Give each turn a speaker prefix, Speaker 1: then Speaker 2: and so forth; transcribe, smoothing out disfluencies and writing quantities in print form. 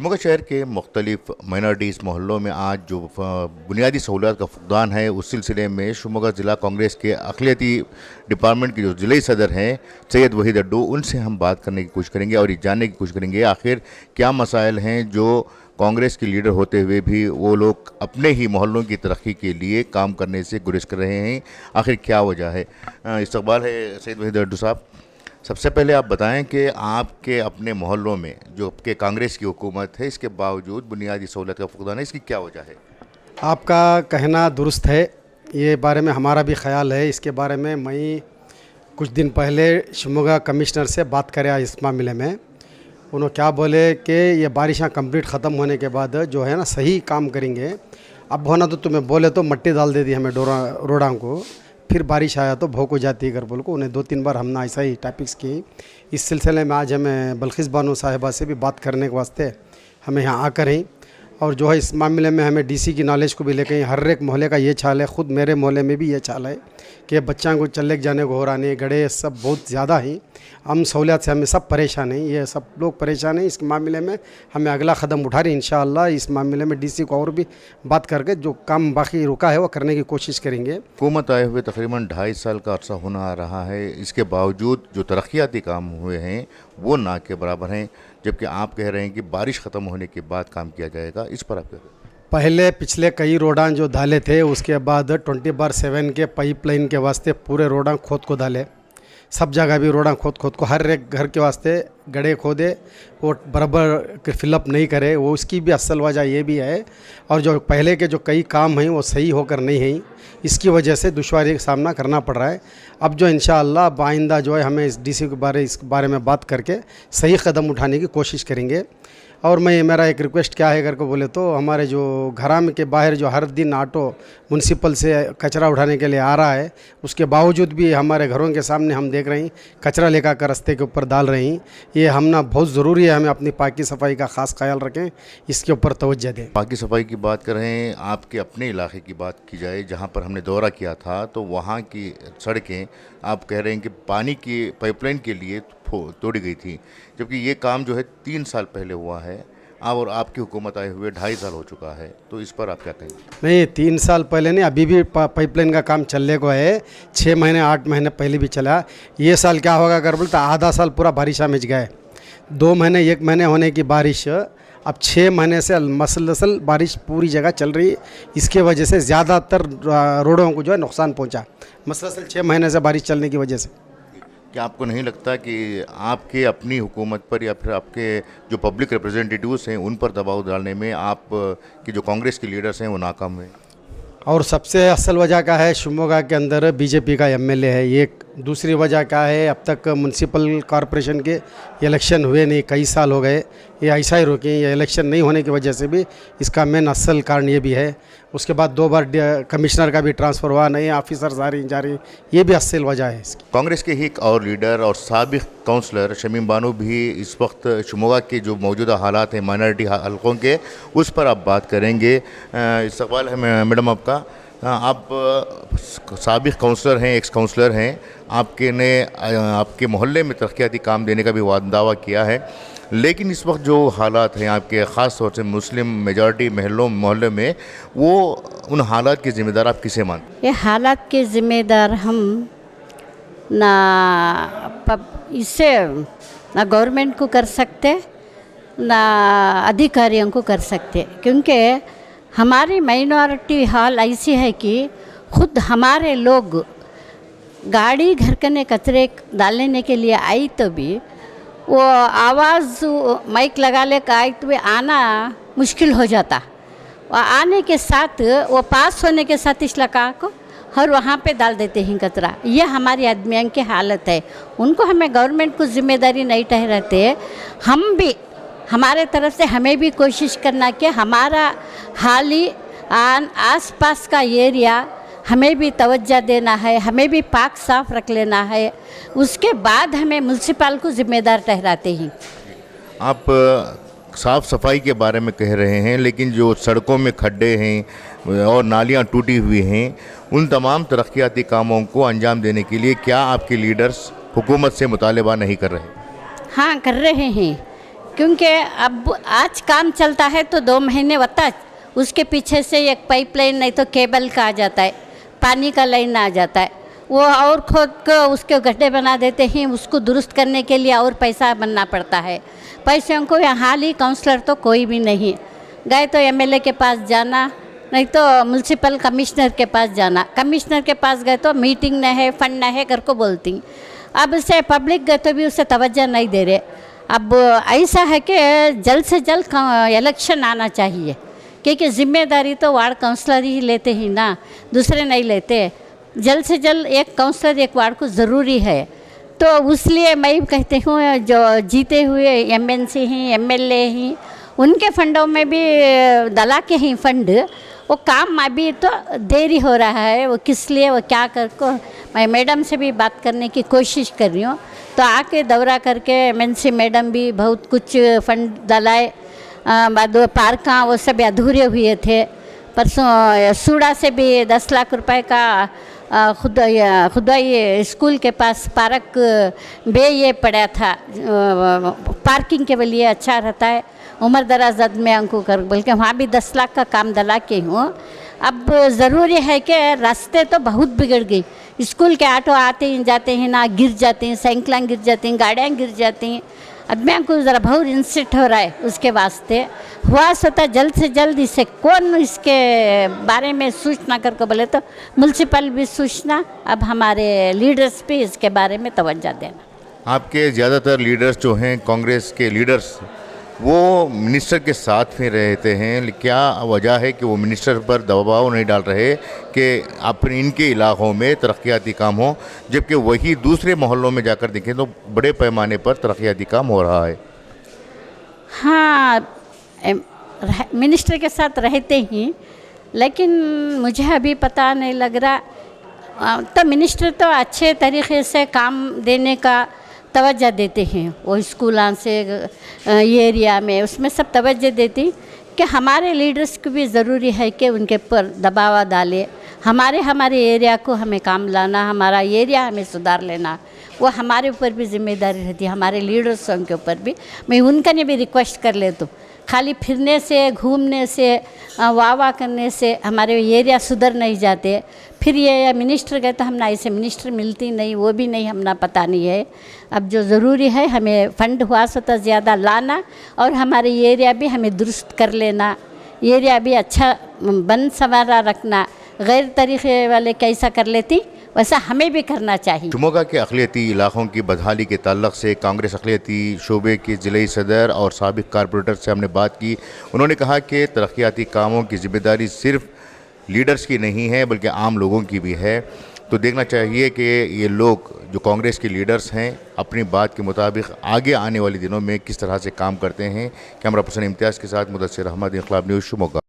Speaker 1: शिमोगा शहर के मुख्तलिफ माइनॉरिटीज़ मोहल्लों में आज जो बुनियादी सहूलियात का फुकदान है, उस सिलसिले में शिमोगा ज़िला कांग्रेस के अक़लियती डिपार्टमेंट के जो ज़िले सदर हैं सैयद वहीद अड्डू, उनसे हम बात करने की कोशिश करेंगे और ये जानने की कोशिश करेंगे आखिर क्या मसाइल हैं जो कांग्रेस के लीडर होते हुए भी वो लोग अपने ही मोहल्लों की तरक्की के लिए काम करने से गुरेज कर रहे हैं। आखिर क्या वजह है। इस्तकबाल है सैयद वहीद अड्डू साहब। सबसे पहले आप बताएं कि आपके अपने मोहल्लों में जो कि कांग्रेस की हुकूमत है, इसके बावजूद बुनियादी सहूलत का फुकदान है, इसकी क्या वजह है?
Speaker 2: आपका कहना दुरुस्त है, ये बारे में हमारा भी ख्याल है। इसके बारे में मैं कुछ दिन पहले शिमोगा कमिश्नर से बात करा इस मामले में। उन्होंने क्या बोले कि ये बारिशां कंप्लीट ख़त्म होने के बाद जो है ना सही काम करेंगे। अब होना तो तुम्हें बोले तो मट्टी डाल दे दी हमें रोडां को, फिर बारिश आया तो भोक हो जाती है घर बोल को। उन्हें 2-3 बार हमने ऐसा ही टॉपिक्स की। इस सिलसिले में आज हमें बल्किस बानो साहिबा से भी बात करने के वास्ते हमें यहाँ आकर ही, और जो है इस मामले में हमें डीसी की नॉलेज को भी लेकर हर एक मोहल्ले का ये चाल है, ख़ुद मेरे मोहल्ले में भी ये चाल है कि बच्चों को चलने जाने को हो रहा नहीं, गड़े सब बहुत ज़्यादा ही हम सहूलियत से हमें सब परेशान हैं, ये सब लोग परेशान हैं। इस मामले में हमें अगला कदम उठा रही इंशाअल्लाह। इस मामले में डीसी को और भी बात करके जो काम बाकी रुका है वो करने की कोशिश करेंगे।
Speaker 1: हुकूमत आए हुए तकरीबन 2.5 साल का अर्सा होना आ रहा है, इसके बावजूद जो तरक्याती काम हुए हैं वो ना के बराबर हैं, जबकि आप कह रहे हैं कि बारिश ख़त्म होने के बाद काम किया जाएगा। इस पर आप क्या?
Speaker 2: पहले पिछले कई रोडां जो डाले थे, उसके बाद 24/7 के पाइपलाइन के वास्ते पूरे रोडां खोद को डाले, सब जगह भी रोडां खोद को हर एक घर के वास्ते गड्ढे खोदे, वो बराबर फिलअप नहीं करे। वो उसकी भी असल वजह ये भी है, और जो पहले के जो कई काम हैं वो सही होकर नहीं हैं, इसकी वजह से दुश्वारी का सामना करना पड़ रहा है। अब जो इंशाअल्लाह आइंदा जो है हमें इस डीसी के इस बारे में बात करके सही कदम उठाने की कोशिश करेंगे। और मेरा एक रिक्वेस्ट क्या है करके बोले तो, हमारे जो घराम के बाहर जो हर दिन ऑटो म्यूनसिपल से कचरा उठाने के लिए आ रहा है, उसके बावजूद भी हमारे घरों के सामने हम देख रहे हैं कचरा लेकर कर रास्ते के ऊपर डाल रहे हैं। ये हमना बहुत ज़रूरी है, हमें अपनी पाकी सफाई का ख़ास ख्याल रखें, इसके ऊपर तवज्जो दें।
Speaker 1: पाकी सफाई की बात कर रहे हैं, आपके अपने इलाके की बात की जाए जहाँ पर हमने दौरा किया था, तो वहाँ की सड़कें आप कह रहे हैं कि पानी की पाइपलाइन के लिए तोड़ी गई थी, जबकि ये काम जो है 3 साल पहले हुआ है और आपकी हुकूमत आए हुए 2.5 साल हो चुका है। तो इस पर आप क्या कहेंगे?
Speaker 2: नहीं, 3 साल पहले नहीं, अभी भी पाइपलाइन का काम चलने को है। 6 महीने 8 महीने पहले भी चला। ये साल क्या होगा कर बोलते, आधा साल पूरा बारिश में गए। 2 महीने 1 महीने होने की बारिश अब 6 महीने से मसलसल बारिश पूरी जगह चल रही है। इसके वजह से ज़्यादातर रोडों को जो है नुकसान पहुँचा, मसलसल 6 महीने से बारिश चलने की वजह से।
Speaker 1: क्या आपको नहीं लगता कि आपके अपनी हुकूमत पर या फिर आपके जो पब्लिक रिप्रेजेंटेटिव्स हैं उन पर दबाव डालने में आप की जो कांग्रेस के लीडर्स हैं वो नाकाम हुए?
Speaker 2: और सबसे असल वजह क्या है, शिमोगा के अंदर बीजेपी का एमएलए है ये। दूसरी वजह क्या है, अब तक म्यूनसिपल कॉरपोरेशन के इलेक्शन हुए नहीं, कई साल हो गए, ये ऐसा ही रुके। ये इलेक्शन नहीं होने की वजह से भी इसका मेन असल कारण ये भी है। उसके बाद 2 बार कमिश्नर का भी ट्रांसफ़र हुआ, नए ऑफिसर्स आ रही, ये भी असल वजह है इसकी।
Speaker 1: कांग्रेस के ही एक और लीडर और साबिक काउंसलर शमीम बानो भी इस वक्त शिमोगा के जो मौजूदा हालात हैं माइनॉरिटी हलकों के, उस पर आप बात करेंगे। इस्तकबाल है मैडम आपका। आप साबिक काउंसलर हैं, एक्स काउंसलर हैं, आपके मोहल्ले में तरक्याती काम देने का भी दावा किया है, लेकिन इस वक्त जो हालात हैं आपके ख़ास तौर से मुस्लिम मेजॉरिटी मोहल्ले में, वो उन हालात के ज़िम्मेदार आप किसे मानते?
Speaker 3: ये हालात के ज़िम्मेदार हम ना इससे ना गवर्नमेंट को कर सकते ना अधिकारियों को कर सकते, क्योंकि हमारी माइनॉरिटी हाल ऐसी है कि खुद हमारे लोग गाड़ी घर कने कचरे डालने के लिए आई तो भी वो आवाज़ माइक लगा ले का आई तो भी आना मुश्किल हो जाता। और आने के साथ वो पास होने के साथ इस लगा को हर वहाँ पे डाल देते हैं कचरा। ये हमारी आदमियों की हालत है। उनको हमें गवर्नमेंट को जिम्मेदारी नहीं ठहराते, हम भी हमारे तरफ से हमें भी कोशिश करना कि हमारा हाली आस पास का एरिया हमें भी तवज्जो देना है, हमें भी पाक साफ रख लेना है, उसके बाद हमें म्यूनसिपल को ज़िम्मेदार ठहराते हैं।
Speaker 1: आप साफ़ सफाई के बारे में कह रहे हैं, लेकिन जो सड़कों में खड्डे हैं और नालियां टूटी हुई हैं, उन तमाम तरक्याती कामों को अंजाम देने के लिए क्या आपके लीडर्स हुकूमत से मुतालबा नहीं कर रहे?
Speaker 3: हाँ, कर रहे हैं, क्योंकि अब आज काम चलता है तो 2 महीने होता है, उसके पीछे से एक पाइपलाइन नहीं तो केबल का आ जाता है, पानी का लाइन आ जाता है, वो और खोद को उसके गड्ढे बना देते हैं, उसको दुरुस्त करने के लिए और पैसा बनना पड़ता है। पैसों को यहाँ ही काउंसलर तो कोई भी नहीं, गए तो एमएलए के पास जाना, नहीं तो म्यूनसिपल कमिश्नर के पास जाना। कमिश्नर के पास गए तो मीटिंग न है, फंड न है कर को बोलती। अब से पब्लिक गए तो भी उसे तवज्जो नहीं दे रहे। अब ऐसा है कि जल्द से जल्द इलेक्शन आना चाहिए, क्योंकि जिम्मेदारी तो वार्ड काउंसलर ही लेते ही ना, दूसरे नहीं लेते। जल्द से जल्द एक काउंसलर एक वार्ड को ज़रूरी है। तो उसलिए मैं कहती हूँ जो जीते हुए एमएनसी हैं, एमएलए हैं, उनके फंडों में भी दला के ही फंड, वो काम अभी तो देरी हो रहा है। वो किस लिए, वो क्या कर को, मैं मैडम से भी बात करने की कोशिश कर रही हूँ। तो आके दौरा करके एमएनसी मैडम भी बहुत कुछ फंड दलाए, बाद पार्क वो सब अधूरे हुए थे। परसों सूड़ा से भी 10 लाख रुपए का खुदाई स्कूल के पास पार्क बे ये पड़ा था, पार्किंग के लिए अच्छा रहता है। उमर दराज आदमी अंकु कर बोल के वहाँ भी 10 लाख का काम दला के हूँ। अब ज़रूरी है कि रास्ते तो बहुत बिगड़ गई, स्कूल के ऑटो आते हैं जाते हैं ना, गिर जाते हैं, साइकिलें गिर जाती हैं, गाड़ियाँ गिर जाती हैं। आदमी को ज़रा बहुत इंसिट हो रहा है, उसके वास्ते हुआ सोता जल्द से जल्द इसे कौन इसके बारे में सूचना करके बोले तो म्यूनसिपल भी सूचना, अब हमारे लीडर्स भी इसके बारे में तवज्जो देना।
Speaker 1: आपके ज़्यादातर लीडर्स जो हैं, कांग्रेस के लीडर्स, वो मिनिस्टर के साथ में रहते हैं। क्या वजह है कि वो मिनिस्टर पर दबाव नहीं डाल रहे कि अपने इनके इलाक़ों में तरक्याती काम हो, जबकि वही दूसरे मोहल्लों में जाकर देखें तो बड़े पैमाने पर तरक्याती काम हो रहा है?
Speaker 3: हाँ, मिनिस्टर के साथ रहते ही, लेकिन मुझे अभी पता नहीं लग रहा। तो मिनिस्टर तो अच्छे तरीक़े से काम देने का तवज्जो देते हैं, वो स्कूलों से एरिया में उसमें सब तवज्जो देती कि हमारे लीडर्स को भी ज़रूरी है कि उनके पर दबाव डाले, हमारे एरिया को हमें काम लाना, हमारा एरिया हमें सुधार लेना, वो हमारे ऊपर भी जिम्मेदारी रहती है, हमारे लीडर्सों के ऊपर भी। मैं उनका ने भी रिक्वेस्ट कर ले, तो खाली फिरने से, घूमने से, वाह करने से हमारे एरिया सुधर नहीं जाते। फिर ये मिनिस्टर गए तो हम ना, ऐसे मिनिस्टर मिलती नहीं, वो भी नहीं, हमना पता नहीं है। अब जो ज़रूरी है हमें फंड हुआ तो ज़्यादा लाना और हमारे एरिया भी हमें दुरुस्त कर लेना, एरिया भी अच्छा बन संवारा रखना। गैर तरीक़े वाले कैसा कर लेती वैसा हमें भी करना चाहिए।
Speaker 1: शिमोगा के अक़लियती इलाक़ों की बदहाली के ताल्लुक़ से कांग्रेस अक़लियती शोबे के ज़िले सदर और साबिक़ कारपोरेटर से हमने बात की। उन्होंने कहा कि तरक्याती कामों की ज़िम्मेदारी सिर्फ लीडर्स की नहीं है बल्कि आम लोगों की भी है। तो देखना चाहिए कि ये लोग जो कांग्रेस के लीडर्स हैं अपनी बात के मुताबिक आगे आने वाले दिनों में किस तरह से काम करते हैं। कैमरा पर्सन इम्तियाज़ के साथ मुदस्सिर अहमद, इंक़लाब न्यूज़, शिमोगा।